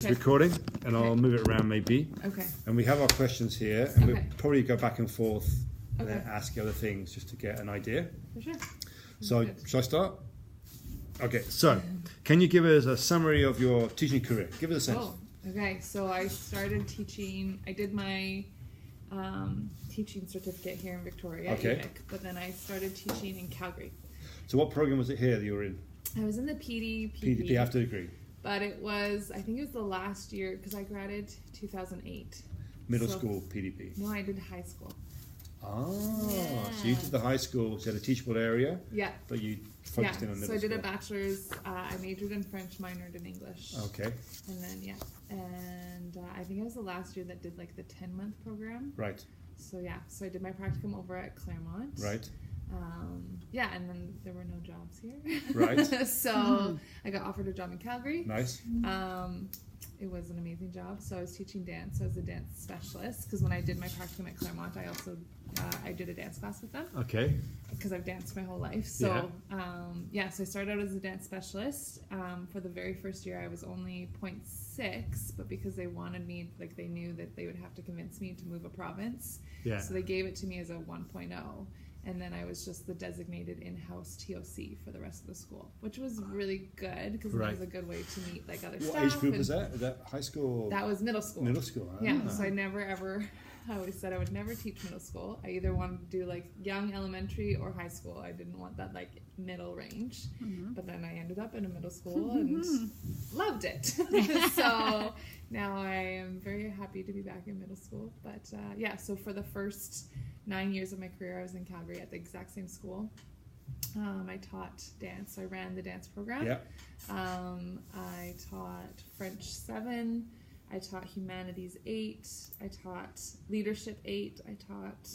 recording, and I'll move it around maybe. Okay. And we have our questions here, and we'll Okay. probably go back and forth and then Okay. ask other things just to get an idea. For sure. So, Good. shall I start? Okay, so can you give us a summary of your teaching career? Give us a sense. Oh, okay. So I started teaching. I did my teaching certificate here in Victoria, Okay. UVic, but then I started teaching in Calgary. So what program was it here that you were in? I was in the PDP, PDP after degree. but I think it was the last year because I graduated 2008. Middle So- school PDP. No, I did high school. So you did the high school, so you had a teachable area, Yeah. but you focused in on middle So I did school. a bachelor's. I majored in French, minored in English. Okay, And then, I think it was the last year that did like the 10-month program. right, So I did my practicum over at Claremont. right, And then there were no jobs here. right. So I got offered a job in Calgary. Nice. It was an amazing job. So I was teaching dance. So I was a dance specialist because when I did my practicum at Claremont, I also I did a dance class with them Okay, because I've danced my whole life. So so I started out as a dance specialist. For the very first year, I was only 0.6, but because they wanted me, like they knew that they would have to convince me to move a province. yeah, So they gave it to me as a 1.0. And then I was just the designated in-house TOC for the rest of the school, which was really good because it Right. was a good way to meet like other what staff. age group and was that? Is that high school? Or That was middle school. middle school. Yeah, Ah. so I always said I would never teach middle school. I either wanted to do like young elementary or high school. I didn't want that like middle range. But then I ended up in a middle school and loved it. So now I am very happy to be back in middle school. But so for the first 9 years of my career, I was in Calgary at the exact same school. I taught dance. So I ran the dance program. Yeah, I taught French 7. I taught Humanities 8. I taught Leadership 8. I taught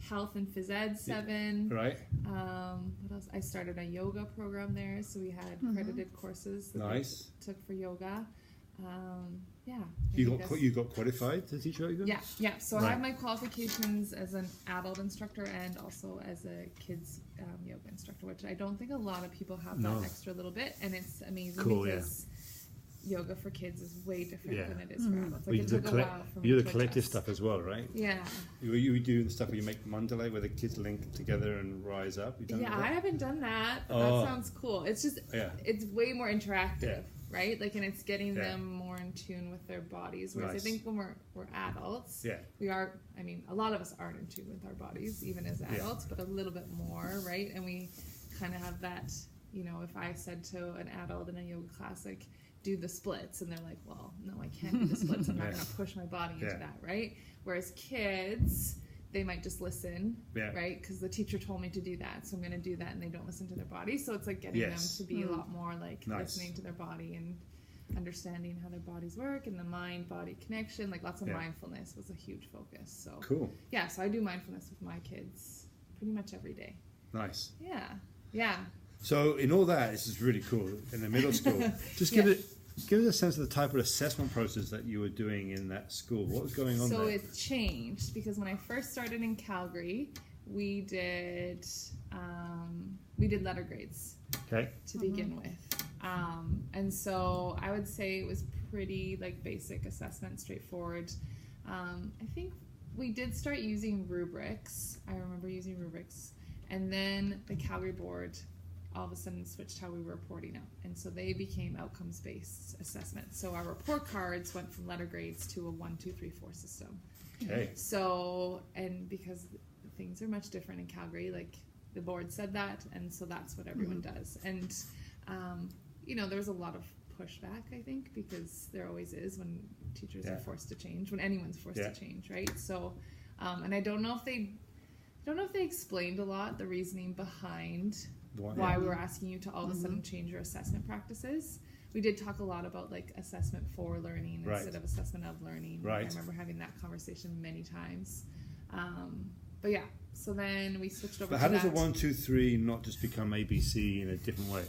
Health and Phys Ed 7. right. What else? I started a yoga program there, so we had credited courses that Nice. I took for yoga. You got qualified to teach yoga? Yeah. So I Right. have my qualifications as an adult instructor and also as a kids yoga instructor, which I don't think a lot of people have No. that extra little bit, and it's amazing Cool, yeah. because yoga for kids is way different Yeah. than it is for adults. Well, Like, it took a while for me you do to the collective adjust. stuff as well, right? Yeah. You do the stuff where you make mandala, where the kids link together and rise up. You done Yeah, that? I haven't done that, but Oh. that sounds cool. It's just, Yeah. it's way more interactive, Yeah. right? Like, and it's getting Yeah. them more in tune with their bodies. Whereas Nice. I think when we're adults, Yeah. we are, I mean, a lot of us aren't in tune with our bodies, even as adults, but a little bit more, right? And we kind of have that, if I said to an adult in a yoga class, like, do the splits, and they're like, well, no, I can't do the splits. I'm not Yeah. going to push my body into Yeah. that, right? Whereas kids, they might just listen, Yeah. right? Because the teacher told me to do that, so I'm going to do that, and they don't listen to their body. So it's like getting Yes. them to be a lot more like Nice. listening to their body and understanding how their bodies work and the mind-body connection. Like lots of Yeah. mindfulness was a huge focus. So Cool. yeah, so I do mindfulness with my kids pretty much every day. Nice. Yeah. So in all that, this is really cool. In the middle school, just give us a sense of the type of assessment process that you were doing in that school. What was going on So there? it changed because when I first started in Calgary, we did letter grades Okay. to begin with. And so I would say it was pretty like basic assessment, straightforward. I think we did start using rubrics. I remember using rubrics. And then the Calgary board all of a sudden switched how we were reporting out. And so they became outcomes-based assessments. So our report cards went from letter grades to a 1, 2, 3, 4 system. Okay. So, and because things are much different in Calgary, like the board said that, and so that's what everyone does. And, there was a lot of pushback, I think, because there always is when teachers are forced to change, when anyone's forced to change, right? So, and I don't know if they explained a lot the reasoning behind why we were asking you to all of a sudden change your assessment practices. We did talk a lot about like assessment for learning instead of assessment of learning. Right. I remember having that conversation many times. But yeah, so then we switched over But to how does that. a 1, 2, 3 not just become ABC in a different way?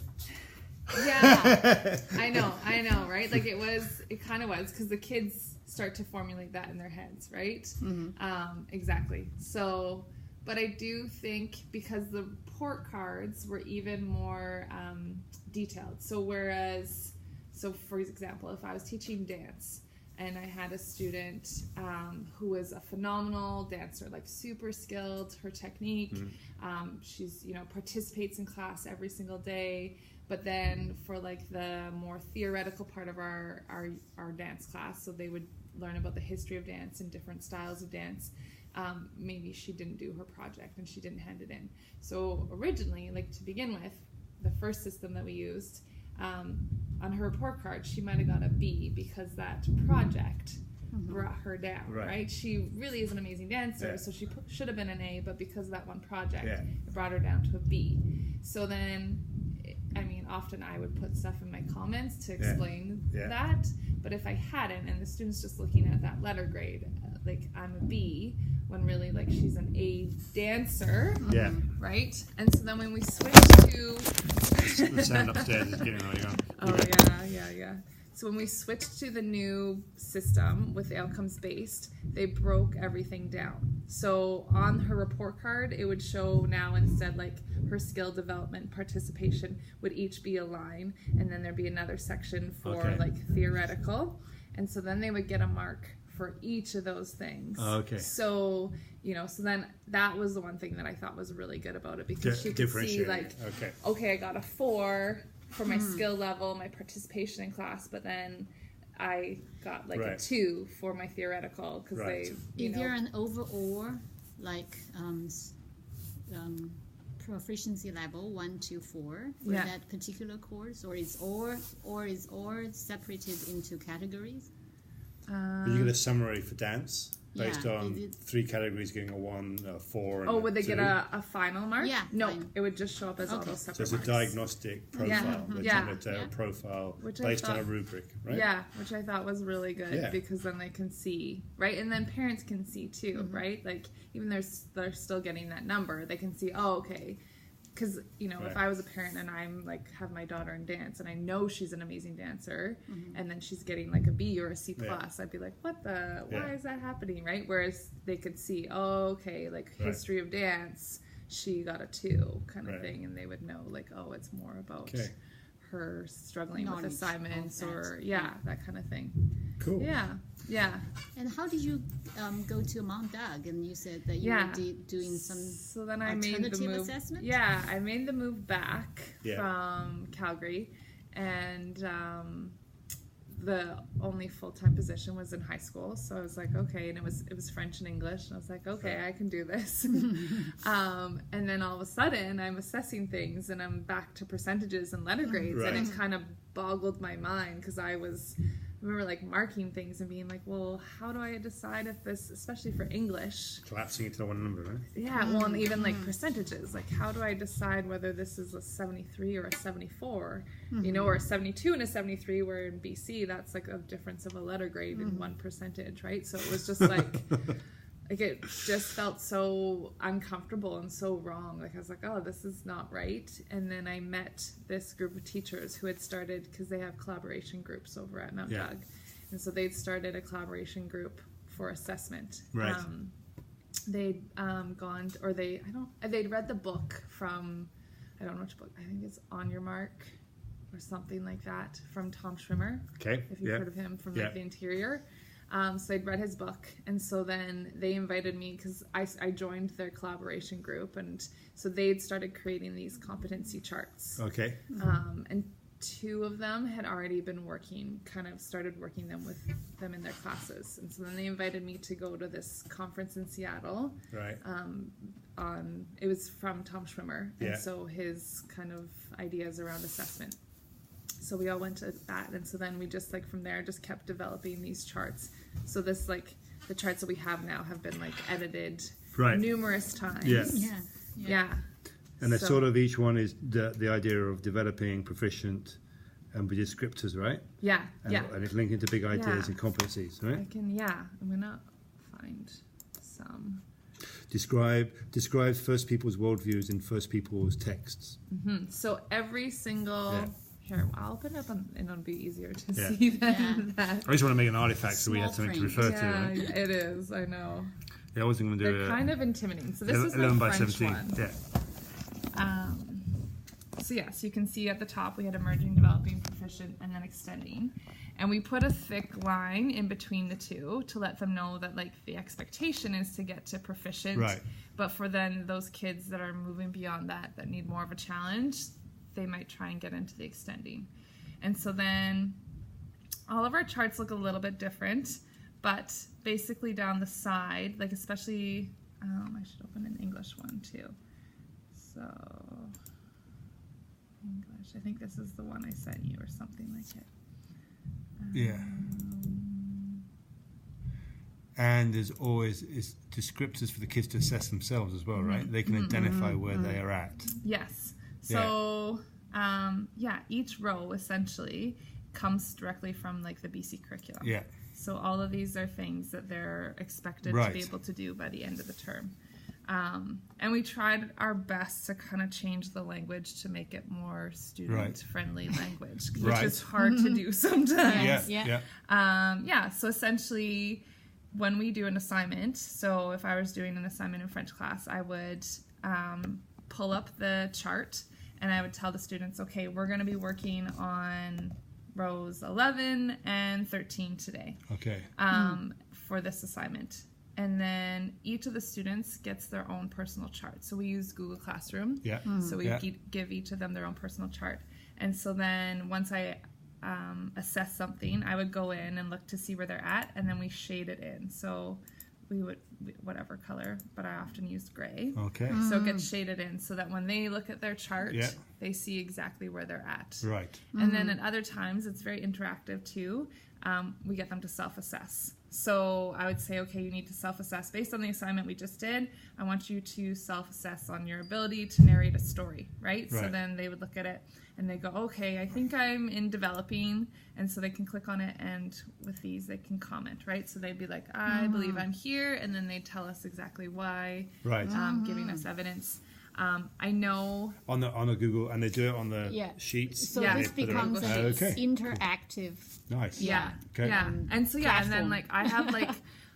Yeah, I know, right? Like it kind of was because the kids start to formulate that in their heads, right? Exactly. So, but I do think because the report cards were even more detailed. So So for example, if I was teaching dance and I had a student who was a phenomenal dancer, like super skilled, her technique, she's, participates in class every single day. But then for like the more theoretical part of our dance class, so they would learn about the history of dance and different styles of dance, maybe she didn't do her project and she didn't hand it in. So originally, like to begin with, the first system that we used, on her report card, she might have got a B because that project brought her down, right? She really is an amazing dancer, so she should have been an A, but because of that one project, it brought her down to a B. So then, often I would put stuff in my comments to explain that, but if I hadn't, and the student's just looking at that letter grade, like I'm a B, when really like she's an A dancer, right? And so then when we switched to the sound upstairs is getting really on. Oh yeah. So when we switched to the new system with the outcomes based, they broke everything down. So on her report card, it would show now instead like her skill development participation would each be a line, and then there'd be another section for like theoretical. And so then they would get a mark for each of those things. So, so then that was the one thing that I thought was really good about it, because she could see like, okay, I got a 4 for my skill level, my participation in class, but then I got like a 2 for my theoretical, because they, If you're an overall, like, proficiency level 1 to 4 for that particular course, or is all separated into categories? You get a summary for dance based on 3 categories, getting a 1, a 4, and would they 2. get a final mark? Yeah. No, it would just show up as all those separate So it's a diagnostic profile. They're trying to a profile based on a rubric, right? Yeah, which I thought was really good, because then they can see, right? And then parents can see too, right? Like even they're still getting that number, they can see, because if I was a parent and I'm like have my daughter in dance and I know she's an amazing dancer, and then she's getting like a B or a C plus, I'd be like, why is that happening, right? Whereas they could see, like history of dance, she got a 2 kind of thing, and they would know like, it's more about her struggling with assignments or that kind of thing. Cool. Yeah. And how did you go to Mount Doug? And you said that you were doing some so then I made the move. Assessment? Yeah, I made the move back from Calgary, and the only full-time position was in high school. So I was like, okay, and it was French and English, and I was like, okay, I can do this. And then all of a sudden, I'm assessing things, and I'm back to percentages and letter grades, and it kind of boggled my mind, because I remember like marking things and being like, well, how do I decide if this, especially for English, collapsing into one number, right? Yeah, well, and even like percentages, like how do I decide whether this is a 73 or a 74, or a 72 and a 73, where in BC that's like a difference of a letter grade in 1%, right? So it was just like like it just felt so uncomfortable and so wrong. Like I was like, this is not right. And then I met this group of teachers who had started, because they have collaboration groups over at Mount Doug, and so they'd started a collaboration group for assessment. Right. They'd they'd read the book from, I don't know which book, I think it's On Your Mark or something like that, from Tom Schwimmer. Okay. If you've heard of him from like The Interior. So I'd read his book, and so then they invited me, because I joined their collaboration group, and so they'd started creating these competency charts. Okay. And 2 of them had already been started working them with them in their classes, and so then they invited me to go to this conference in Seattle. Right. It was from Tom Schwimmer, and so his kind of ideas around assessment. So we all went to that, and so then we just like from there just kept developing these charts. So this like the charts that we have now have been like edited numerous times. Yeah. And it's sort of each one is the idea of developing proficient and with descriptors, right? Yeah. And it's linking to big ideas and competencies, right? I'm gonna find some. Describe first people's worldviews in first people's texts. So every single here, I'll open it up, and it'll be easier to see than that. I just want to make an artifact so we had something to refer to. Right? It is. I know. Yeah, I wasn't going to do it. They're kind of intimidating. So this is 11 my by French 17. one. Yeah. So you can see at the top we had emerging, developing, proficient, and then extending. And we put a thick line in between the two to let them know that like the expectation is to get to proficient. Right. But for then those kids that are moving beyond that need more of a challenge, they might try and get into the extending. And so then all of our charts look a little bit different, but basically down the side, like especially, I should open an English one too. So English, I think this is the one I sent you or something like it. Yeah. And there's always descriptors for the kids to assess themselves as well, right? They can identify where they are at. Yes. So, each row essentially comes directly from like the BC curriculum. Yeah. So all of these are things that they're expected to be able to do by the end of the term. And we tried our best to kind of change the language to make it more student-friendly language, which is hard to do sometimes. So essentially, when we do an assignment, so if I was doing an assignment in French class, I would pull up the chart and I would tell the students, okay, we're going to be working on rows 11 and 13 today for this assignment. And then each of the students gets their own personal chart. So we use Google Classroom. So we give each of them their own personal chart. And so then once I assess something, I would go in and look to see where they're at, and then we shade it in. So we would, whatever color, but I often used gray. So it gets shaded in so that when they look at their chart, they see exactly where they're at. And then at other times, it's very interactive too. We get them to self-assess. So I would say, okay, you need to self-assess based on the assignment we just did. I want you to self-assess on your ability to narrate a story, right? So then they would look at it and they go, okay, I think I'm in developing. And so they can click on it, and with these they can comment, right? So they'd be like, I believe I'm here. And then they'd tell us exactly why, giving us evidence. I know on the Google, and they do it on the sheets. So this becomes interactive. Nice. And so and then like I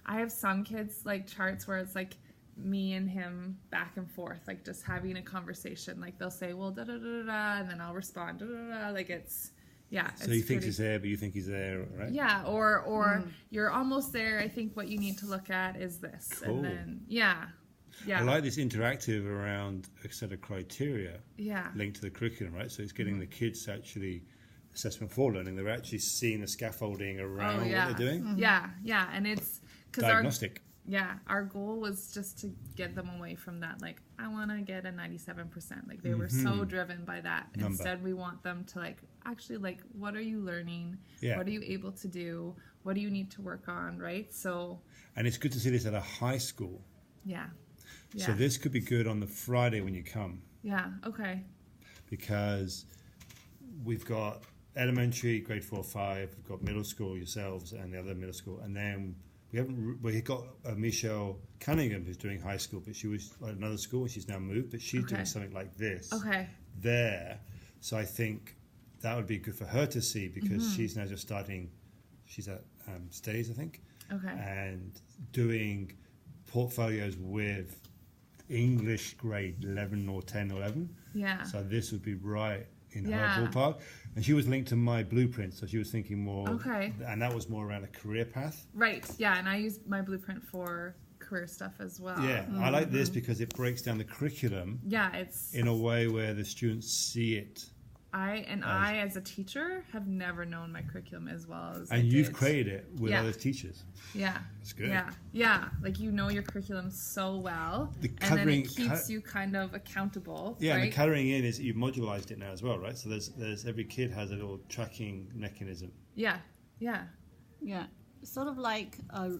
have some kids like charts where it's like me and him back and forth, like just having a conversation. Like they'll say, well, da da da da, and then I'll respond, da da da. Like it's So he thinks he's there, but you think he's there, right? Yeah, or you're almost there. I think what you need to look at is this, and then I like this interactive around a set of criteria linked to the curriculum, right? So it's getting the kids actually assessment for learning. They're actually seeing the scaffolding around what they're doing. And it's diagnostic. Our goal was just to get them away from that. Like, I want to get a 97%. Like, they were so driven by that. Instead, we want them to like actually like, what are you learning? What are you able to do? What do you need to work on? Right. So. And it's good to see this at a high school. So this could be good on the Friday when you come. Okay. Because we've got elementary, grade 4, 5. We've got middle school, yourselves, and the other middle school, and then we got Michelle Cunningham, who's doing high school, but she was at another school and she's now moved, but she's doing something like this there. So I think that would be good for her to see, because she's now just starting. She's at Stays, I think, and doing portfolios with English grade 11 or 10 or 11. So this would be right in her ballpark. And she was linked to my blueprint, so she was thinking more, and that was more around a career path. And I use my blueprint for career stuff as well. I like this because it breaks down the curriculum it's in a way where the students see it. I, as a teacher, have never known my curriculum as well as and you've created it with other teachers. That's good. Like, you know your curriculum so well, and then it keeps you kind of accountable. And the coloring in is, you've modularized it now as well, right? So there's every kid has a little tracking mechanism. Sort of like a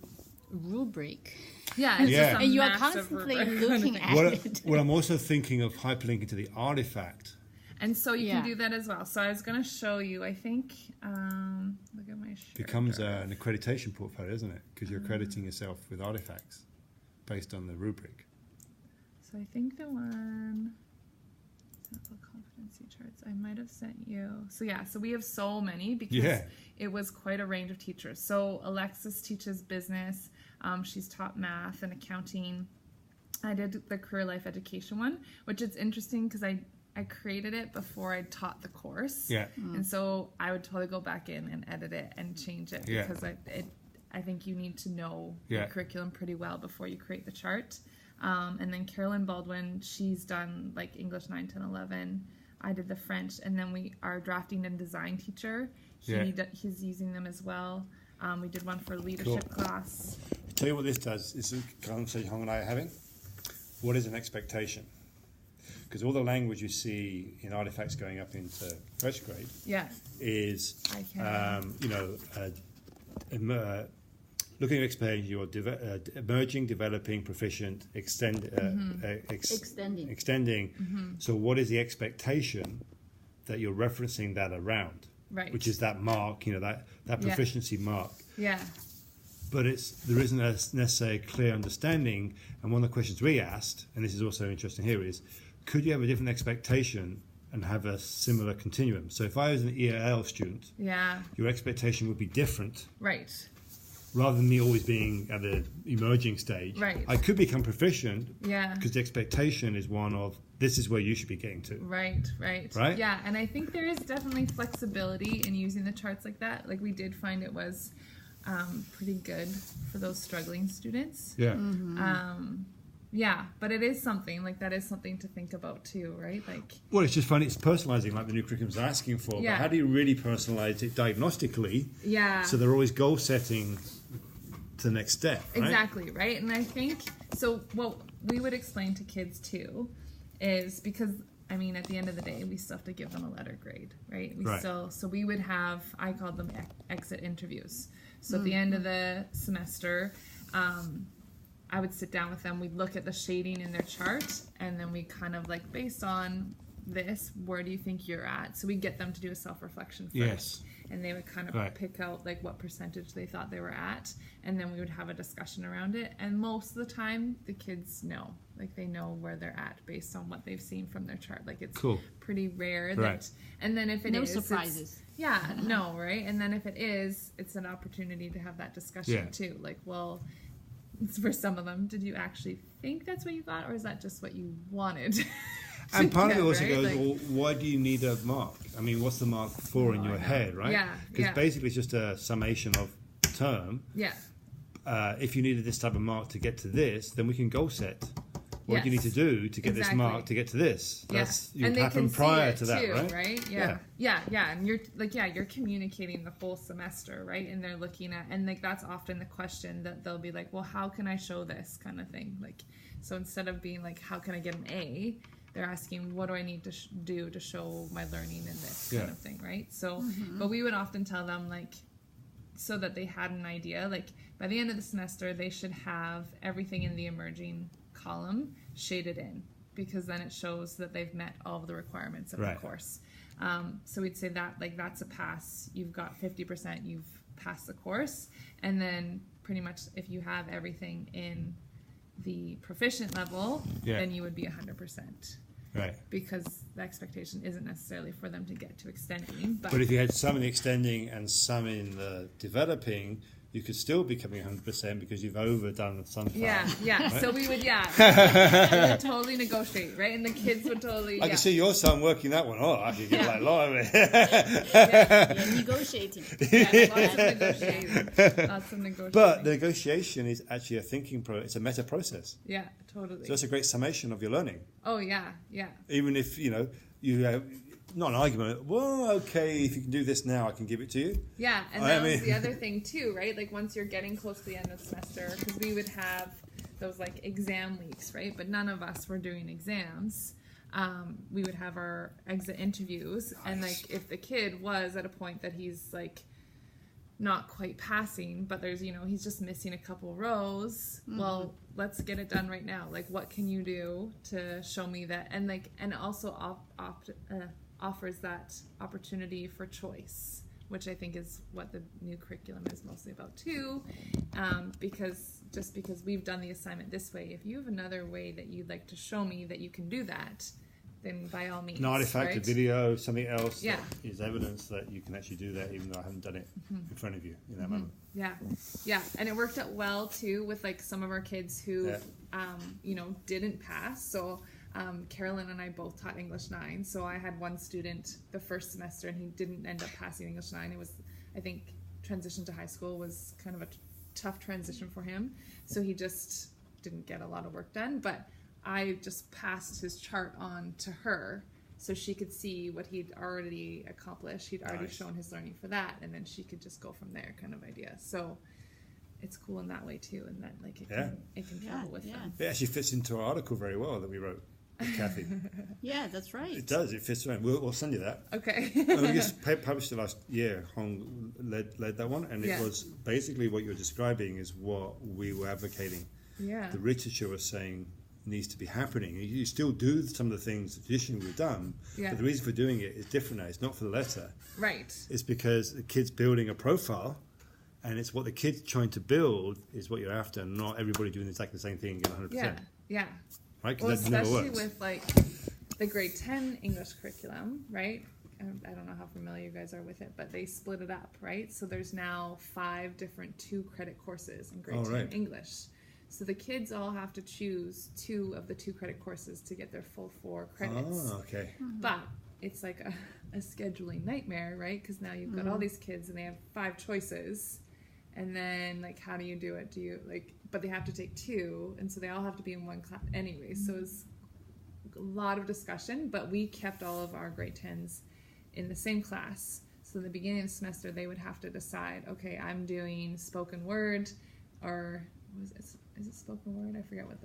rubric. And you are constantly looking at it. Well, I'm also thinking of hyperlinking to the artifact. And so you can do that as well. So I was going to show you, I think, look at my shirt. Becomes an accreditation portfolio, isn't it? Because you're accrediting yourself with artifacts based on the rubric. So I think the one, sample competency charts, I might have sent you. So so we have so many because it was quite a range of teachers. So Alexis teaches business. She's taught math and accounting. I did the career life education one, which is interesting because I I created it before I taught the course. Yeah. And so I would totally go back in and edit it and change it because I think you need to know the curriculum pretty well before you create the chart. And then Carolyn Baldwin, she's done like English 9, 10, 11. I did the French, and then our drafting and design teacher, he's using them as well. We did one for leadership class. I'll tell you what this does. This is a conversation Hong and I are having. What is an expectation? Because all the language you see in artifacts going up into first grade is, looking at expectation, you're emerging, developing, proficient, extending. Mm-hmm. So what is the expectation that you're referencing that around? Right. Which is that mark, that proficiency mark. Yeah. But there isn't a necessarily clear understanding. And one of the questions we asked, and this is also interesting here, is could you have a different expectation and have a similar continuum? So if I was an ELL student, your expectation would be different. Right. Rather than me always being at the emerging stage. Right. I could become proficient. Yeah. Because the expectation is one of, this is where you should be getting to. Right. Right? Yeah, and I think there is definitely flexibility in using the charts like that. Like we did find it was pretty good for those struggling students. Yeah. Mm-hmm. Yeah, but it is something, like that is something to think about too, right? Like, well, it's just funny, it's personalizing like the new curriculum's asking for, but how do you really personalize it diagnostically? Yeah. So they're always goal setting to the next step, right? Exactly, right? And I think, so what we would explain to kids too is because, I mean, at the end of the day, we still have to give them a letter grade, right? So we would have, I called them exit interviews. So at the end of the semester, I would sit down with them, we'd look at the shading in their chart, and then we kind of like, based on this, where do you think you're at? So we get them to do a self-reflection first. Yes. And they would kind of pick out like what percentage they thought they were at, and then we would have a discussion around it. And most of the time, the kids know. Like they know where they're at based on what they've seen from their chart. Like it's pretty rare that, and then if it is... No surprises. No, right? And then if it is, it's an opportunity to have that discussion too. Like, well... For some of them, did you actually think that's what you got, or is that just what you wanted? And part of it also goes, well, why do you need a mark? I mean, what's the mark for in your head, right? Yeah. Because basically it's just a summation of term. Yeah. If you needed this type of mark to get to this, then we can goal set. What do you need to do to get this mark to get to this? That's you happen prior to that, too, right? Yeah. And you're like, you're communicating the whole semester, right? And they're looking at, and like that's often the question that they'll be like, well, how can I show this kind of thing? Like, so instead of being like, how can I get an A? They're asking, what do I need to do to show my learning in this kind of thing, right? So, but we would often tell them like, so that they had an idea, like by the end of the semester, they should have everything in the emerging column shaded in, because then it shows that they've met all of the requirements of the course. So we'd say that like that's a pass. You've got 50%, you've passed the course. And then pretty much if you have everything in the proficient level, then you would be 100%. Right. Because the expectation isn't necessarily for them to get to extending. But if you had some in the extending and some in the developing, you could still be coming 100% because you've overdone the sunflower. Yeah. Right? So we would, we would totally negotiate, right? And the kids would totally. I can see your son working that one. Oh, I could get like a lot of it. Negotiating. Lots of negotiating. But the negotiation is actually a thinking process. It's a meta process. Yeah, totally. So it's a great summation of your learning. Oh yeah. Even if you have. Not an argument. Well, okay, if you can do this now, I can give it to you. Yeah, and that was the other thing too, right? Like once you're getting close to the end of the semester, because we would have those like exam weeks, right? But none of us were doing exams. We would have our exit interviews, and like if the kid was at a point that he's like not quite passing, but there's he's just missing a couple rows. Well, let's get it done right now. Like, what can you do to show me that? And like, and also offers that opportunity for choice, which I think is what the new curriculum is mostly about too, because we've done the assignment this way, if you have another way that you'd like to show me that you can do that, then by all means. An artifact, a video, something else that is evidence that you can actually do that, even though I haven't done it in front of you in that moment. Yeah, and it worked out well too with like some of our kids who, didn't pass. So Carolyn and I both taught English 9. So I had one student the first semester and he didn't end up passing English 9. It was, I think, transition to high school was kind of a tough transition for him. So he just didn't get a lot of work done. But I just passed his chart on to her so she could see what he'd already accomplished. He'd already shown his learning for that, and then she could just go from there, kind of idea. So it's cool in that way too, and that like it can travel with them. It actually fits into our article very well that we wrote with Kathy. Yeah, that's right. It does. It fits right. We'll send you that. Okay. We just published it last year. Hong led that one, and it was basically what you're describing is what we were advocating. Yeah. The literature was saying needs to be happening. You still do some of the things that traditionally we've done, but the reason for doing it is different now. It's not for the letter. Right. It's because the kid's building a profile, and it's what the kid's trying to build is what you're after, and not everybody doing exactly the same thing 100%. Yeah. Right? Well, that never especially works. with like the grade 10 English curriculum, right? I don't know how familiar you guys are with it, but they split it up, right? So there's now 5 different 2-credit courses in grade 10 English. So the kids all have to choose 2 of the 2-credit courses to get their full 4 credits. Oh, okay. But it's like a scheduling nightmare, right? Because now you've got all these kids and they have 5 choices. And then, like, how do you do it? Do you, like, but they have to take 2, and so they all have to be in one class anyway. So it's a lot of discussion, but we kept all of our grade 10s in the same class. So in the beginning of the semester, they would have to decide, okay, I'm doing spoken word, or is it spoken word? I forget what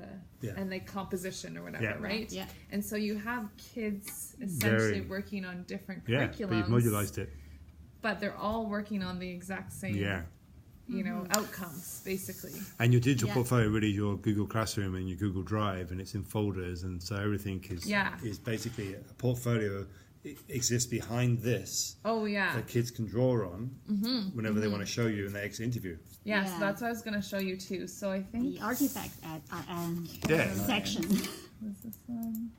and like composition or whatever, right? Yeah. And so you have kids essentially working on different curriculums. Yeah, but you've modularized it. But they're all working on the exact same outcomes, basically. And your digital portfolio really is your Google Classroom and your Google Drive, and it's in folders, and so everything is basically a portfolio. It exists behind this. Oh, yeah. That kids can draw on whenever they want to show you in the next interview. Yeah, so that's what I was going to show you too. So I think... The artifact section. What's this one?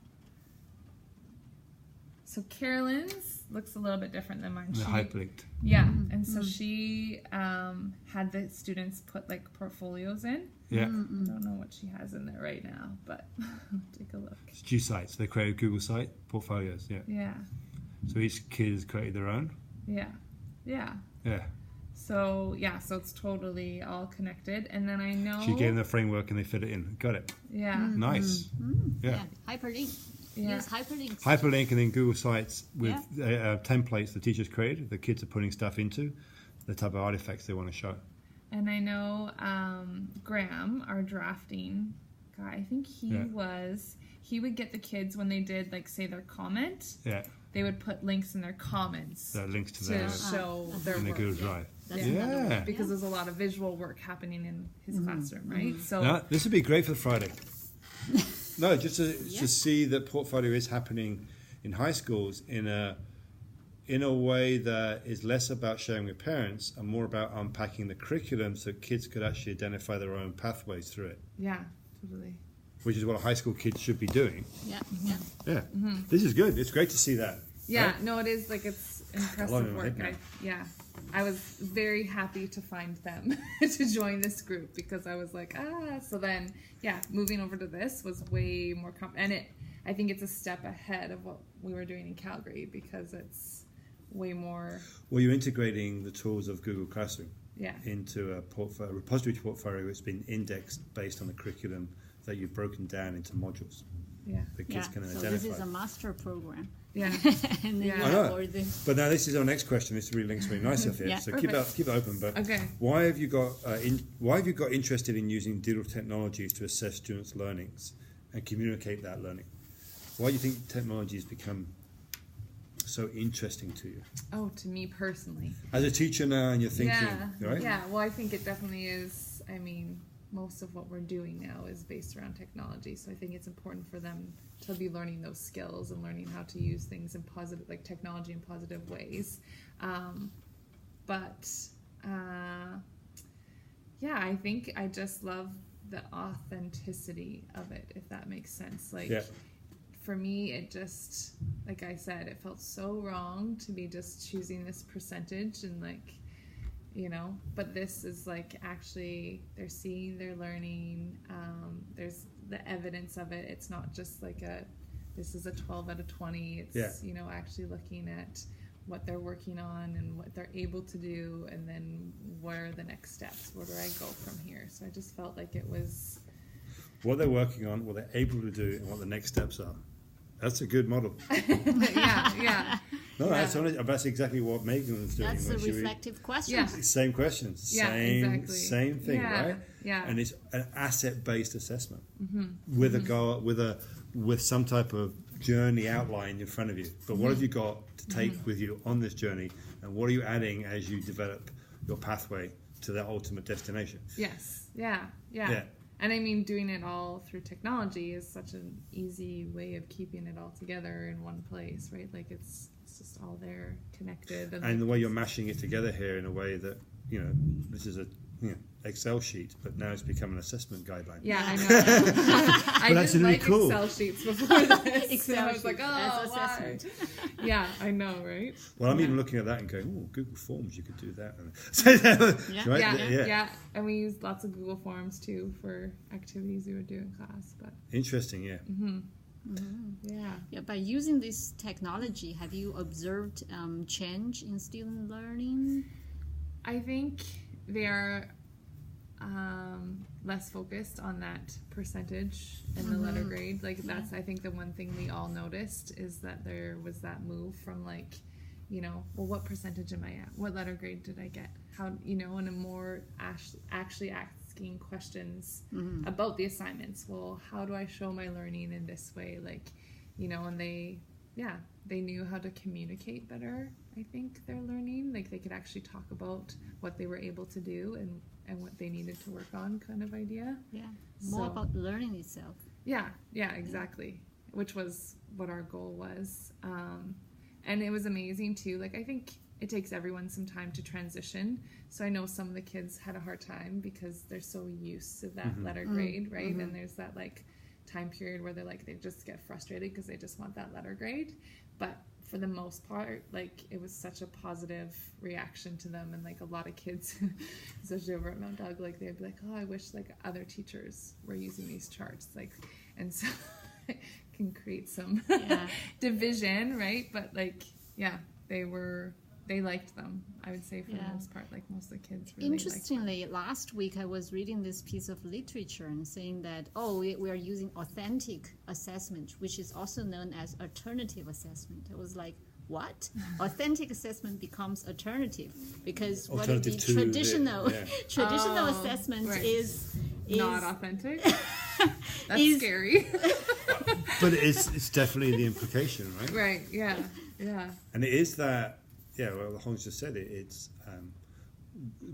So Carolyn's looks a little bit different than mine. The hyperlinked. Yeah, and so she had the students put like portfolios in. Yeah. I don't know what she has in there right now, but take a look. It's GSites. They created a Google site, portfolios, Yeah. So each kid has created their own? Yeah. So it's totally all connected. And then I know... She gave them the framework and they fit it in. Got it. Yeah. Nice. Yeah. Hyperlink. Yeah. Use hyperlinks. Hyperlink and then Google Sites with templates the teachers created, the kids are putting stuff into, the type of artifacts they want to show. And I know Graham, our drafting guy, I think he would get the kids when they did, like, say, their comment. Yeah. They would put links in their comments. So links to their show their in work. the Google Drive. Because there's a lot of visual work happening in his classroom, right? So no, this would be great for Friday. No, just to see that portfolio is happening in high schools in a way that is less about sharing with parents and more about unpacking the curriculum so kids could actually identify their own pathways through it. Yeah, totally. Which is what a high school kid should be doing. Yeah. This is good. It's great to see that. Yeah, right? No, it is, like, it's impressive work. I was very happy to find them to join this group because I was like, so then, moving over to this was way more, I think it's a step ahead of what we were doing in Calgary because it's way more. Well, you're integrating the tools of Google Classroom into a repository portfolio that's been indexed based on the curriculum that you've broken down into modules. Yeah. The kids can identify. So this is a master program. Yeah. And then I know. But now this is our next question. This really links really nicely up here. So keep it open. But why have you got interested in using digital technologies to assess students' learnings and communicate that learning? Why do you think technology has become so interesting to you? Oh, to me personally. As a teacher now, and you're thinking, right? Yeah. Well, I think it definitely is. I mean, most of what we're doing now is based around technology, so I think it's important for them to be learning those skills and learning how to use things in positive, like technology in positive ways. I think I just love the authenticity of it, if that makes sense. For me, it just, like I said, it felt so wrong to be just choosing this percentage and you know, but this is like actually they're seeing, they're learning, there's the evidence of it. It's not just like this is a 12 out of 20. It's, you know, actually looking at what they're working on and what they're able to do, and then what are the next steps? Where do I go from here? So I just felt like it was... What they're working on, what they're able to do, and what the next steps are. That's a good model. yeah. No, that's exactly what Megan was doing. That's a reflective question. Yeah. Same questions. Yeah, exactly. Same thing, right? Yeah. And it's an asset-based assessment with a goal, with some type of journey outlined in front of you. But what have you got to take with you on this journey, and what are you adding as you develop your pathway to that ultimate destination? Yes. Yeah. And I mean, doing it all through technology is such an easy way of keeping it all together in one place, right? Like it's just all there, connected. And the way you're mashing it together here in a way that, you know, this is a Excel sheet, but now it's become an assessment guideline. Yeah, I know. I didn't like cool. Excel sheets before this. Excel I was like, why? Yeah, I know, right? Well, I'm even looking at that and going, oh, Google Forms, you could do that. Right? Yeah. And we used lots of Google Forms too for activities we would do in class. But interesting, yeah. Yeah. By using this technology, have you observed change in student learning? I think they are less focused on that percentage in the letter grade. Like that's, I think, the one thing we all noticed is that there was that move from like, you know, well, what percentage am I at? What letter grade did I get? How, you know, and a more actually asking questions about the assignments. Well, how do I show my learning in this way? Like, you know, and they knew how to communicate better. I think their learning, like they could actually talk about what they were able to do and what they needed to work on, kind of idea. Yeah, more about learning itself. Yeah, exactly. Which was what our goal was. And it was amazing too. Like I think it takes everyone some time to transition. So I know some of the kids had a hard time because they're so used to that letter grade, right? And there's that like time period where they're like, they just get frustrated because they just want that letter grade. But for the most part, like it was such a positive reaction to them, and like a lot of kids, especially over at Mount Doug, like they'd be like, "Oh, I wish like other teachers were using these charts," like, and so it can create some division, right? But like, yeah, they liked them. I would say for the most part, like most of the kids really Interestingly, liked them. last week I was reading this piece of literature and saying that, we are using authentic assessment, which is also known as alternative assessment. I was like, what? Authentic assessment becomes alternative because alternative what the traditional traditional assessment is not authentic. That's scary. But it's definitely the implication, right? Right. Yeah. And it is that. Yeah, well, Hans just said it. It's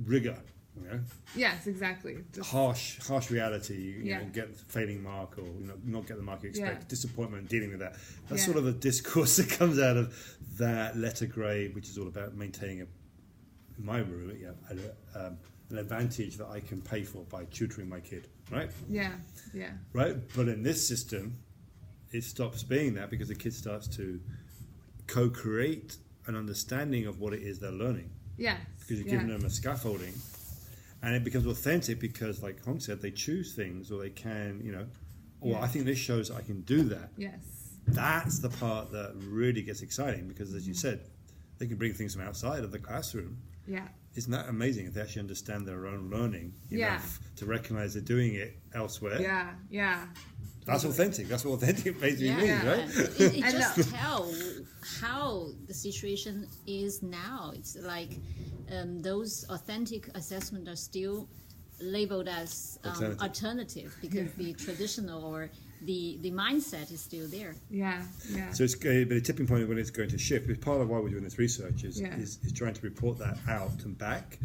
rigor, you know. Yes, exactly. Just harsh reality. You know, get the failing mark, or not get the mark you expect. Disappointment, dealing with that. That's sort of the discourse that comes out of that letter grade, which is all about maintaining in my room, an advantage that I can pay for by tutoring my kid, right? Yeah. Right, but in this system, it stops being that because the kid starts to co-create an understanding of what it is they're learning. Yeah. Because you're giving them a scaffolding. And it becomes authentic because, like Hong said, they choose things, or they can, I think this shows I can do that. Yes. That's the part that really gets exciting because, as you said, they can bring things from outside of the classroom. Yeah. Isn't that amazing if they actually understand their own learning enough to recognize they're doing it elsewhere? Yeah. That's authentic. That's what authentic basically means, right? It just tells how the situation is now. It's like those authentic assessments are still labeled as alternative because the traditional or the mindset is still there. Yeah. So it's but a tipping point when it's going to shift. Because part of why we're doing this research is trying to report that out and back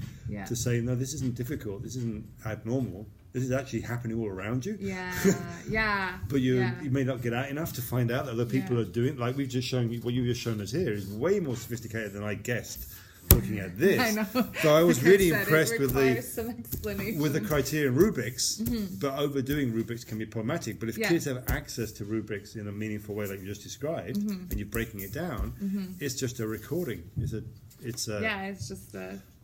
to say, no, this isn't difficult. This isn't abnormal. This is actually happening all around you. Yeah. But you may not get out enough to find out that other people are doing. Like we've just shown you, what you've just shown us here is way more sophisticated than I guessed. Looking at this, I know. So I was really impressed with the criteria and rubrics. But overdoing rubrics can be problematic. But if kids have access to rubrics in a meaningful way, like you just described, and you're breaking it down, it's just a recording. It's just.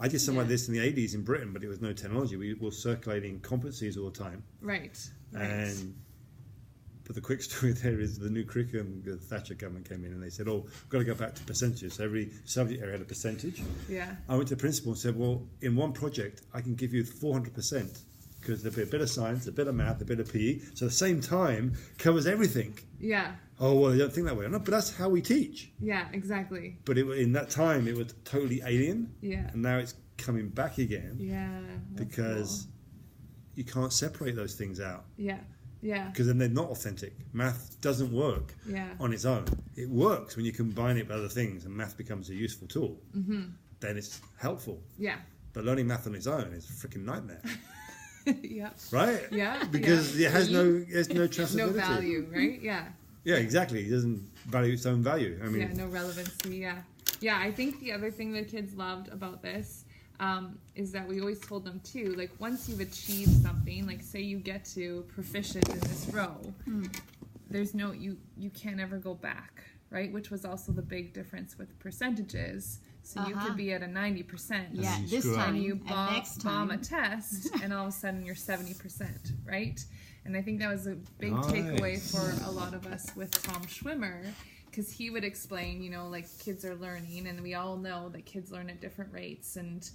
I did something like this in the 80s in Britain, but it was no technology. We were circulating competencies all the time. Right. But the quick story there is the new curriculum, the Thatcher government came in and they said, oh, we've got to go back to percentages. So every subject area had a percentage. Yeah. I went to the principal and said, well, in one project, I can give you 400% because there'll be a bit of science, a bit of math, a bit of PE. So the same time covers everything. Yeah. Oh, well, they don't think that way. No, but that's how we teach. Yeah, exactly. But in that time, it was totally alien. Yeah. And now it's coming back again. Yeah. Because you can't separate those things out. Yeah. Yeah. Because then they're not authentic. Math doesn't work on its own. It works when you combine it with other things and math becomes a useful tool. Mm-hmm. Then it's helpful. Yeah. But learning math on its own is a freaking nightmare. Yeah. Right? Yeah. Because it has no transferability. No value, right? Yeah. Yeah, exactly. It doesn't value its own value. I mean, yeah, no relevancy. Yeah. Yeah, I think the other thing that kids loved about this is that we always told them too, like once you've achieved something, like say you get to proficient in this row, there's no, you can't ever go back, right? Which was also the big difference with percentages. So you could be at a 90%. Yeah, this time you bomb a test and all of a sudden you're 70%, right? And I think that was a big takeaway for a lot of us with Tom Schwimmer, because he would explain, you know, like kids are learning, and we all know that kids learn at different rates, and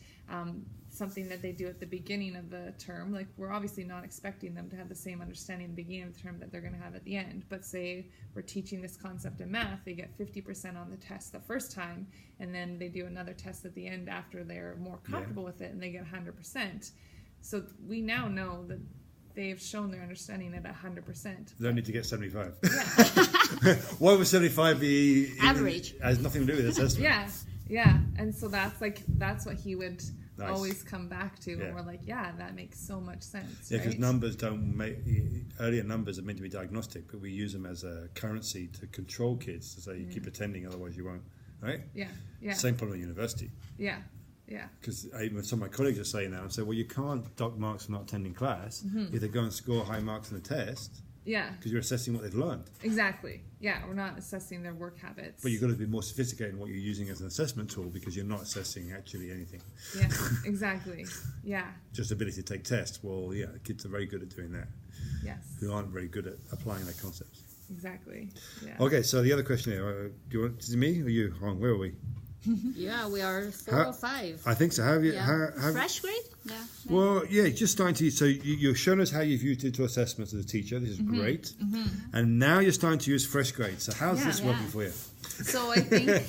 something that they do at the beginning of the term, like we're obviously not expecting them to have the same understanding at the beginning of the term that they're going to have at the end, but say we're teaching this concept in math, they get 50% on the test the first time, and then they do another test at the end after they're more comfortable with it, and they get 100%. So we now know that they've shown their understanding at 100%. They don't need to get 75. Yeah. Why would 75 be average? Has nothing to do with assessment. Yeah. And so that's what he would always come back to, and we're like, yeah, that makes so much sense. Yeah, because numbers don't make, earlier numbers are meant to be diagnostic, but we use them as a currency to control kids, to say you keep attending, otherwise you won't, right? Yeah. Same problem at university. Yeah. Because even some of my colleagues are saying that, and say, well, you can't dock marks for not attending class if they go and score high marks on the test. Yeah. Because you're assessing what they've learned. Exactly. Yeah, we're not assessing their work habits. But you've got to be more sophisticated in what you're using as an assessment tool, because you're not assessing actually anything. Yeah, exactly. Yeah. Just ability to take tests. Well, yeah, kids are very good at doing that. Yes. Who aren't very good at applying their concepts. Exactly. Yeah. Okay, so the other question here, do you want, is it me or you? Hong, where are we? Yeah, we are 4 or 5. I think so. Have you? Yeah. Fresh grade? Yeah. Well, yeah, just starting to. So you've shown us how you've used it to assessments as a teacher. This is great. And now you're starting to use fresh grade. So how's this working for you? So I think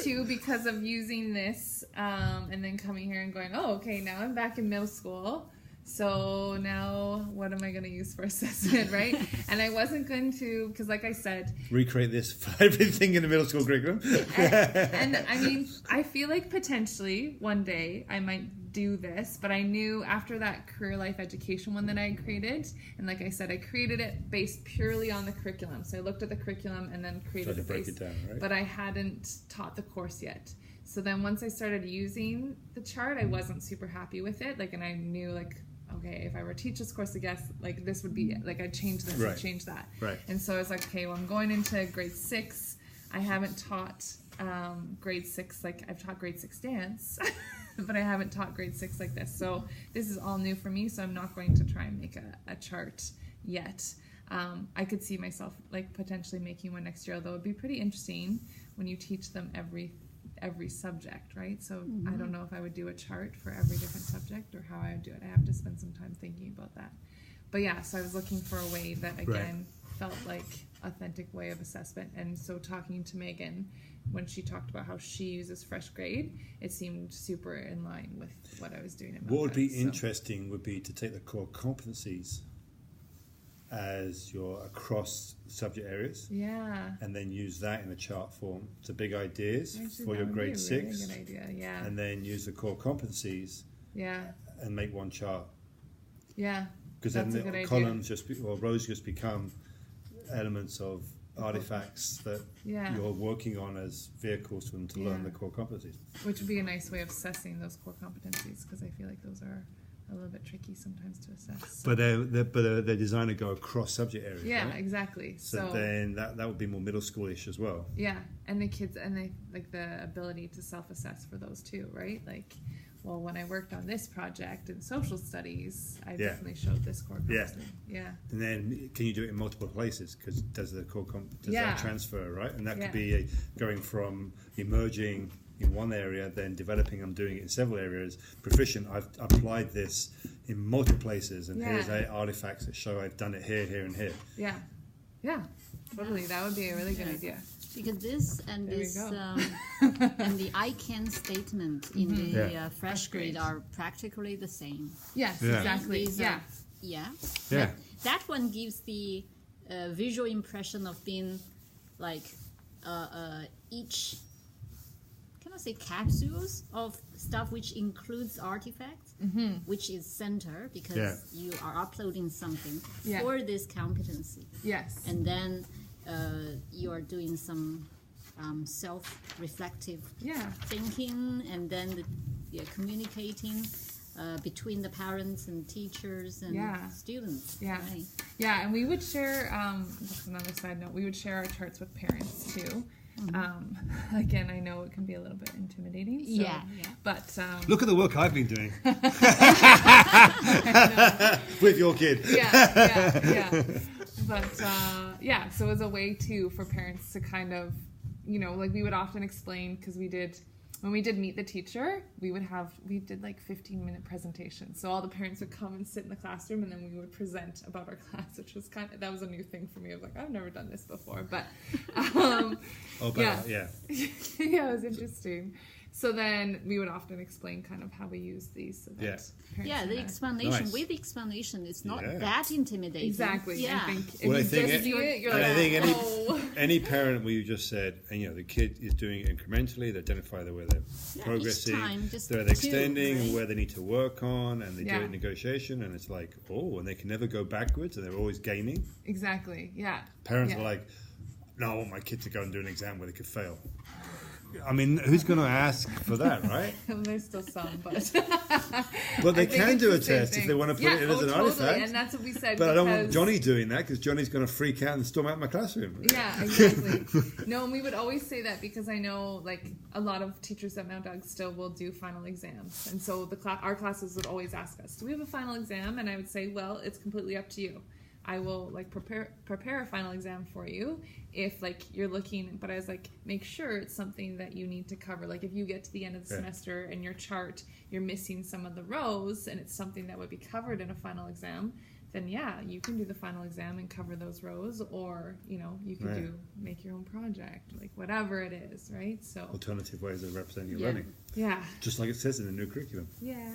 too, because of using this and then coming here and going, oh, okay, now I'm back in middle school. So now what am I going to use for assessment, right? And I wasn't going to, because like I said, recreate this for everything in the middle school curriculum. and I mean, I feel like potentially one day I might do this, but I knew after that career life education one that I created, and like I said, I created it based purely on the curriculum. So I looked at the curriculum and then created it based, but I hadn't taught the course yet. So then once I started using the chart, I wasn't super happy with it. Like, and I knew like, okay, if I were to teach this course, I guess like this would be like I'd change this, I'd change that. Right. And so I was like, okay, well, I'm going into grade 6. I haven't taught grade 6, like I've taught grade 6 dance, but I haven't taught grade 6 like this. So this is all new for me. So I'm not going to try and make a chart yet. I could see myself like potentially making one next year, although it'd be pretty interesting when you teach them every subject, right? So I don't know if I would do a chart for every different subject or how I would do it. I have to spend some time thinking about that. But yeah, so I was looking for a way that again felt like authentic way of assessment. And so talking to Megan, when she talked about how she uses fresh grade, it seemed super in line with what I was doing. What would be interesting would be to take the core competencies as your across subject areas, and then use that in a chart form. So big ideas for your grade 6, really good idea. And then use the core competencies, and make one chart. Yeah, because then the columns rows just become elements of artifacts that you're working on as vehicles for them to learn the core competencies. Which would be a nice way of assessing those core competencies, because I feel like those are a little bit tricky sometimes to assess. So. But they're designed to go across subject areas. Yeah, right? Exactly. So then that would be more middle schoolish as well. Yeah, and the kids and they like the ability to self-assess for those too, right? Like well, when I worked on this project in social studies, I definitely showed this core competency. Yeah. And then can you do it in multiple places? Because does that transfer, right? And that could be going from emerging in one area, then developing and doing it in several areas. Proficient, I've applied this in multiple places, and here's artifacts that show I've done it here, here, and here. Yeah. Yeah. Totally. That would be a really good idea. Because this and this and the I can statement in the fresh grade are practically the same. Yes, exactly. But that one gives the visual impression of being like each, can I say, capsules of stuff which includes artifacts, which is center because you are uploading something for this competency. Yes. And then you are doing some self-reflective thinking, and then communicating between the parents and teachers and students. Yeah, right. Yeah, and we would share, just another side note, we would share our charts with parents too. Again, I know it can be a little bit intimidating. So, but look at the work I've been doing with your kid. Yeah. But so as a way too for parents to kind of, like we would often explain, because when we did meet the teacher, we did like 15-minute presentations. So all the parents would come and sit in the classroom, and then we would present about our class, which was that was a new thing for me. I was like, I've never done this before, but yeah, it was interesting. So then we would often explain kind of how we use these. So that the explanation with explanation is not that intimidating. Exactly. Yeah. I think any parent where you just said, and the kid is doing it incrementally, they identify where they're progressing, they're extending, and where they need to work on, and they do it in negotiation, and it's like, and they can never go backwards, and they're always gaining. Exactly. Yeah. Parents are like, no, I want my kid to go and do an exam where they could fail. I mean, who's going to ask for that, right? There's still some, but... But they can do a test if they want to put it in as an artifact. And that's what we said. But I don't want Johnny doing that, because Johnny's going to freak out and storm out my classroom. Yeah, exactly. No, and we would always say that because I know, like, a lot of teachers at Mount Doug still will do final exams. And so our classes would always ask us, do we have a final exam? And I would say, well, it's completely up to you. I will prepare a final exam for you if you're looking, but I was like, make sure it's something that you need to cover. Like if you get to the end of the semester and your chart, you're missing some of the rows and it's something that would be covered in a final exam, then you can do the final exam and cover those rows, or you can make your own project, like whatever it is, right? So alternative ways of representing your learning. Yeah. Just like it says in the new curriculum. Yeah.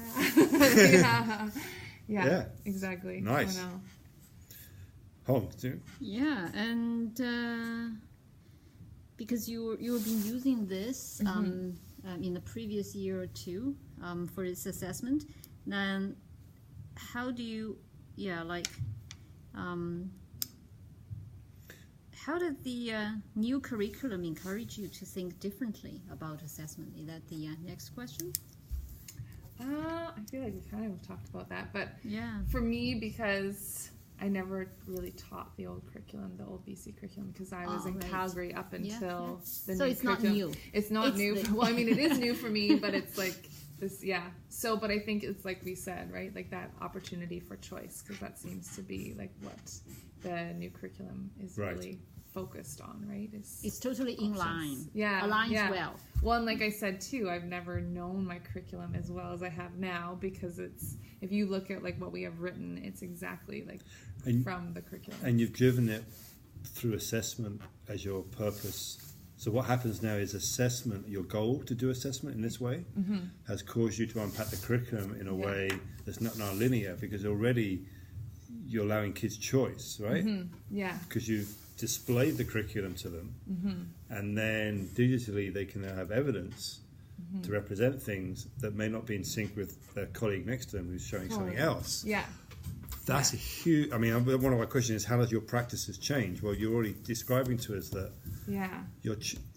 Yeah. Exactly. Nice. Yeah, and because you've been using this in the previous year or two for its assessment, then how do you, how did the new curriculum encourage you to think differently about assessment? Is that the next question? I feel like we kind of talked about that, but for me, because I never really taught the old curriculum, the old BC curriculum, because I was in Calgary up until the new curriculum. So it's not new. It's not new. Well, I mean, it is new for me, but it's like this, So, but I think it's like we said, right? Like that opportunity for choice, because that seems to be like what the new curriculum is really focused on, right? It's totally in line. Aligns well. Well, and like I said too, I've never known my curriculum as well as I have now, because if you look at like what we have written, it's exactly like from the curriculum. And you've driven it through assessment as your purpose. So what happens now is assessment, your goal to do assessment in this way, has caused you to unpack the curriculum in a way that's not linear, because already you're allowing kids choice, right? Because you've displayed the curriculum to them, and then digitally they can now have evidence to represent things that may not be in sync with their colleague next to them who's showing something else. That's a huge... I mean, one of my questions is, how does your practices change? Well, you're already describing to us that...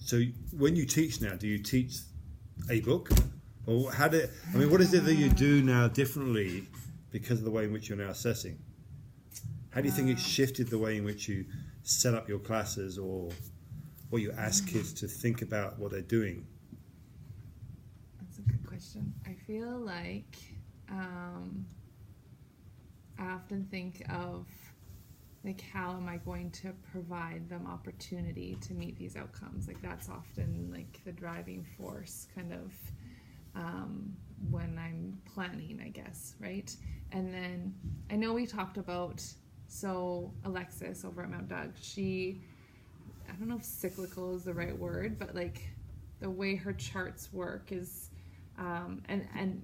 So when you teach now, do you teach a book? Or what is it that you do now differently because of the way in which you're now assessing? How do you think it's shifted the way in which you set up your classes, or you ask kids to think about what they're doing? That's a good question. I feel like I often think of like, how am I going to provide them opportunity to meet these outcomes? Like, that's often like the driving force kind of when I'm planning, I guess, right? And then I know we talked about, so Alexis over at Mount Doug, she, I don't know if cyclical is the right word, but like the way her charts work is, and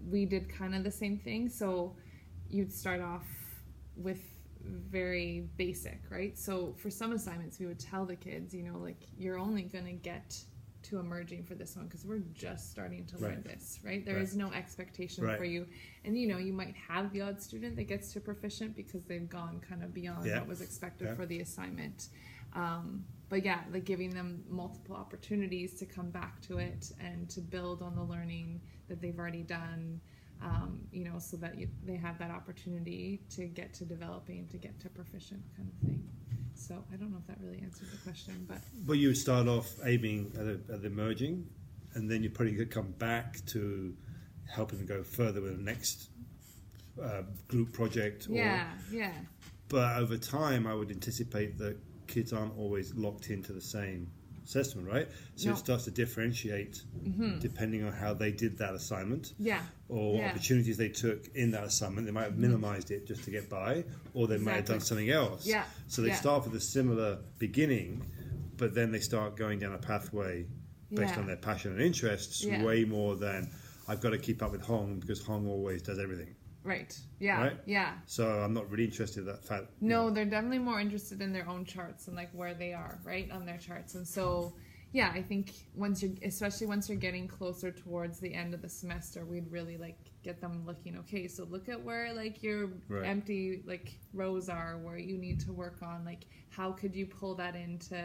we did kind of the same thing. So you'd start off with very basic, right? So for some assignments, we would tell the kids, you know, like, you're only going to get to emerging for this one because we're just starting to learn this, right? There is no expectation for you. And, you know, you might have the odd student that gets to proficient because they've gone kind of beyond what was expected for the assignment. But yeah, like giving them multiple opportunities to come back to it and to build on the learning that they've already done, you know, so that they have that opportunity to get to developing, to get to proficient kind of thing. So I don't know if that really answers the question, but... But you would start off aiming at the merging, and then you probably could come back to helping them go further with the next group project. Or, But over time, I would anticipate that kids aren't always locked into the same assessment, right? So it starts to differentiate depending on how they did that assignment, or what opportunities they took in that assignment. They might have minimized it just to get by, or they might have done something else. So they start with a similar beginning, but then they start going down a pathway based on their passion and interests, way more than I've got to keep up with Hong because Hong always does everything. Right. Yeah. Right? Yeah. So I'm not really interested in that fact. No, they're definitely more interested in their own charts and like where they are, right, on their charts. And so, yeah, I think especially once you're getting closer towards the end of the semester, we'd really like get them looking, okay, so look at where like your empty like rows are, where you need to work on, like how could you pull that into,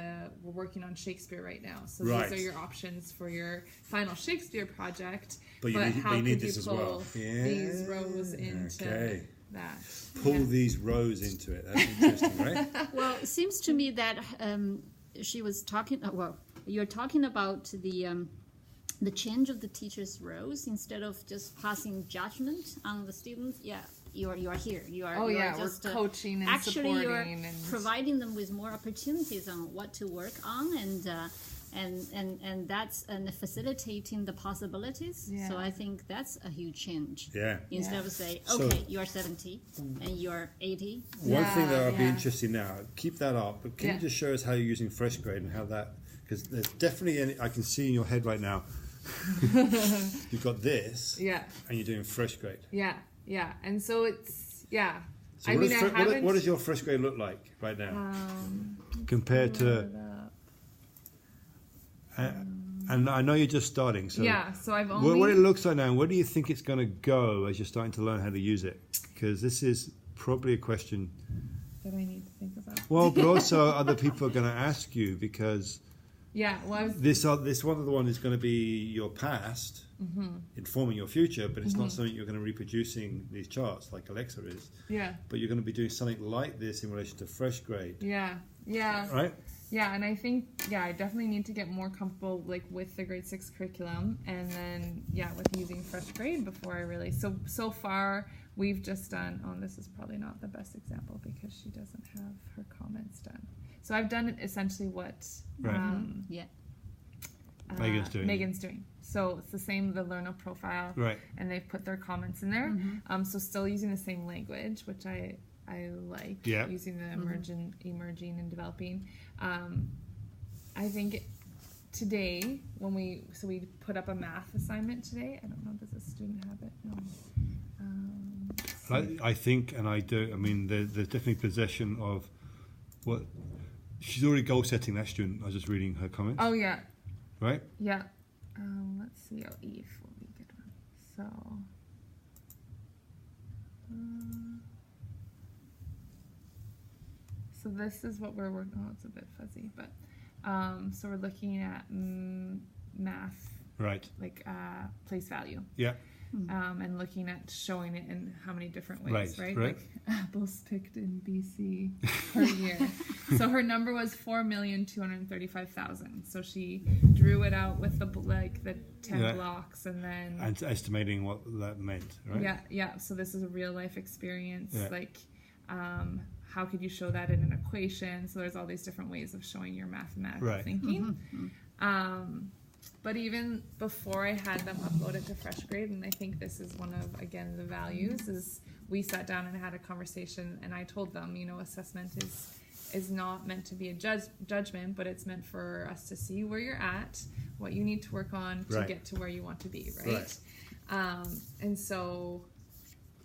we're working on Shakespeare right now. So these are your options for your final Shakespeare project. But how could you pull these rows into that? Pull these rows into it. That's interesting, right? Well, it seems to me that she was talking, you're talking about the change of the teacher's roles instead of just passing judgment on the students. Yeah, you are here. You are. Just, we're coaching and actually supporting. You're and providing them with more opportunities on what to work on, and that's facilitating the possibilities. So I think that's a huge change. Instead of say, okay, you're 70 and you're 80. One thing that I'd be interested in now, keep that up, but can you just show us how you're using FreshGrade and how that, because there's definitely, I can see in your head right now, you've got this, and you're doing FreshGrade. And so it's, So what does your FreshGrade look like right now compared to... and I know you're just starting, so so I've only... What it looks like now, where do you think it's going to go as you're starting to learn how to use it? Because this is probably a question that I need to think about. Well, but also other people are going to ask you, because this one of the one is going to be your past, informing your future, but it's not something you're going to be reproducing these charts like Alexa is. But you're going to be doing something like this in relation to FreshGrade. Right? Yeah, and I think, I definitely need to get more comfortable like with the grade 6 curriculum, and then, with using FreshGrade before I really... So far, we've just done... Oh, this is probably not the best example because she doesn't have her comments done. So I've done essentially what Megan's doing. So it's the same, the learner profile, and they've put their comments in there. So still using the same language, which I like, using the emerging and developing. I think today, when we put up a math assignment today. I don't know, does the student have it? No. I think, and I do, I mean, there's definitely possession of what... She's already goal setting, that student. I was just reading her comments. Oh, yeah. Right? Yeah. Let's see. Eve will be a good one. So this is what we're working on. It's a bit fuzzy, but so we're looking at math. Right. Like place value. Yeah. and looking at showing it in how many different ways, right? Like apples picked in BC per year. So her number was 4,235,000. So she drew it out with the 10 blocks, and then estimating what that meant, right? Yeah. So this is a real life experience. How could you show that in an equation? So there's all these different ways of showing your mathematical thinking. But even before I had them upload it to FreshGrade, and I think this is one of, again, the values, is we sat down and had a conversation, and I told them, assessment is not meant to be a judgment, but it's meant for us to see where you're at, what you need to work on to get to where you want to be, right? And so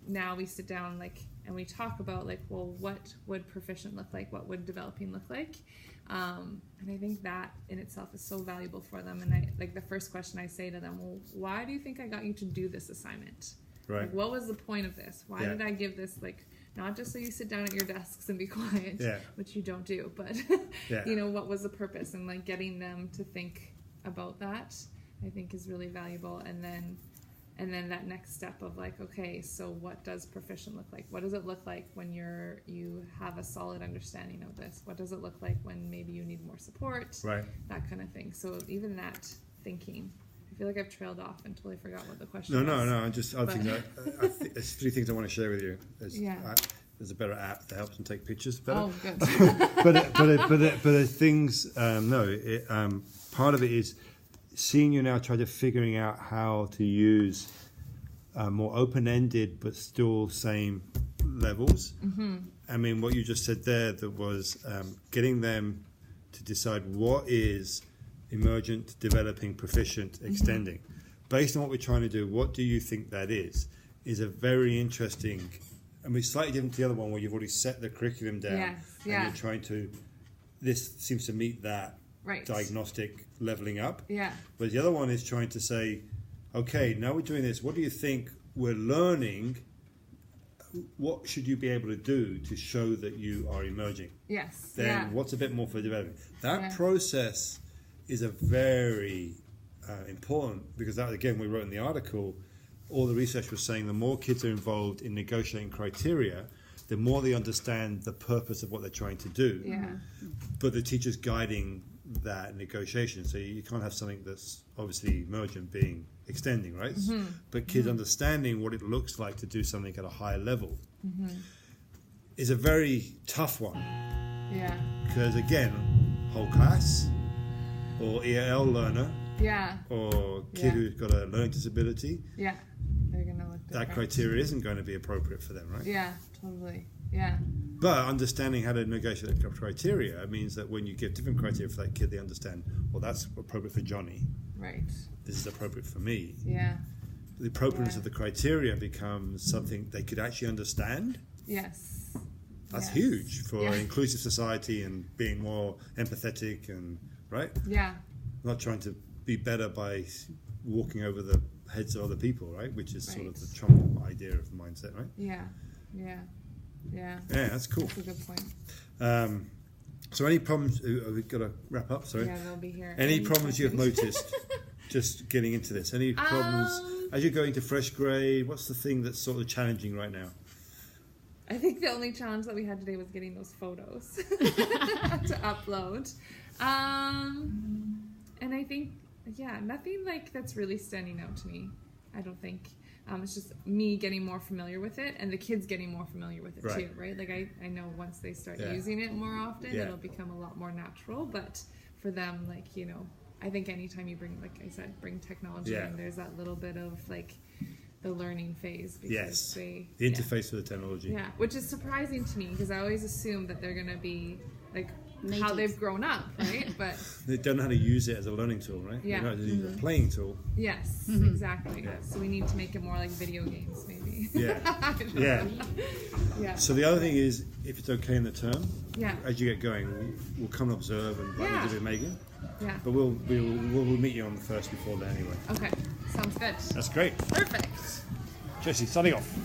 now we sit down, and we talk about, well, what would proficient look like? What would developing look like? And I think that in itself is so valuable for them. And the first question I say to them, well, why do you think I got you to do this assignment? Right. What was the point of this? Why did I give this, not just so you sit down at your desks and be quiet, which you don't do, but, what was the purpose? And, getting them to think about that, I think is really valuable. And then that next step of okay, so what does proficient look like? What does it look like when you have a solid understanding of this? What does it look like when maybe you need more support? Right. That kind of thing. So even that thinking. I feel like I've trailed off and totally forgot what the question was. No. There's 3 things I want to share with you. There's a better app that helps them take pictures better. Oh, good. but the things, part of it is seeing you now try to figuring out how to use more open-ended but still same levels. I mean, what you just said there, that was getting them to decide what is emergent, developing, proficient, extending. Based on what we're trying to do, what do you think that is a very interesting, slightly different to the other one where you've already set the curriculum down and you're trying to, this seems to meet that diagnostic leveling up. Yeah. But the other one is trying to say, okay, now we're doing this, what do you think we're learning? What should you be able to do to show that you are emerging? Yes. Then what's a bit more for developing? That process is a very important, because that, again, we wrote in the article, all the research was saying the more kids are involved in negotiating criteria, the more they understand the purpose of what they're trying to do. Yeah. But the teacher's guiding that negotiation. So you can't have something that's obviously emergent being extending, right? But kids understanding what it looks like to do something at a higher level is a very tough one. Yeah. Because, again, whole class, or EL learner, or kid who's got a learning disability, they're gonna look different. That criteria isn't going to be appropriate for them, right? Yeah, totally. Yeah. But understanding how to negotiate that criteria means that when you give different criteria for that kid, they understand, well, that's appropriate for Johnny. Right. This is appropriate for me. Yeah. The appropriateness of the criteria becomes something they could actually understand. Yes. That's huge for an inclusive society and being more empathetic and, right? Yeah. Not trying to be better by walking over the heads of other people, right? Which is sort of the Trump idea of mindset, right? Yeah. Yeah, that's cool. That's a good point. So any problems, we've got to wrap up, sorry. Yeah, they'll be here. Any problems you have noticed just getting into this? Any problems as you're going to FreshGrade? What's the thing that's sort of challenging right now? I think the only challenge that we had today was getting those photos to upload. And I think, nothing that's really standing out to me. I don't think. It's just me getting more familiar with it and the kids getting more familiar with it too, right? I know once they start using it more often, it'll become a lot more natural. But for them, I think anytime you bring, like I said, bring technology in, there's that little bit of the learning phase. Because the interface with the technology. Yeah, which is surprising to me because I always assume that they're going to be native. How they've grown up, right? But they don't know how to use it as a learning tool, right? Yeah. They know how to use it as a playing tool. Yes, exactly. Yeah. So we need to make it more like video games, maybe. Yeah. Yeah. So the other thing is, if it's okay in the term, as you get going, we'll come and observe and like we did with Megan. Yeah. But we'll meet you on the first before then anyway. Okay. Sounds good. That's great. Perfect. Jesse, signing off.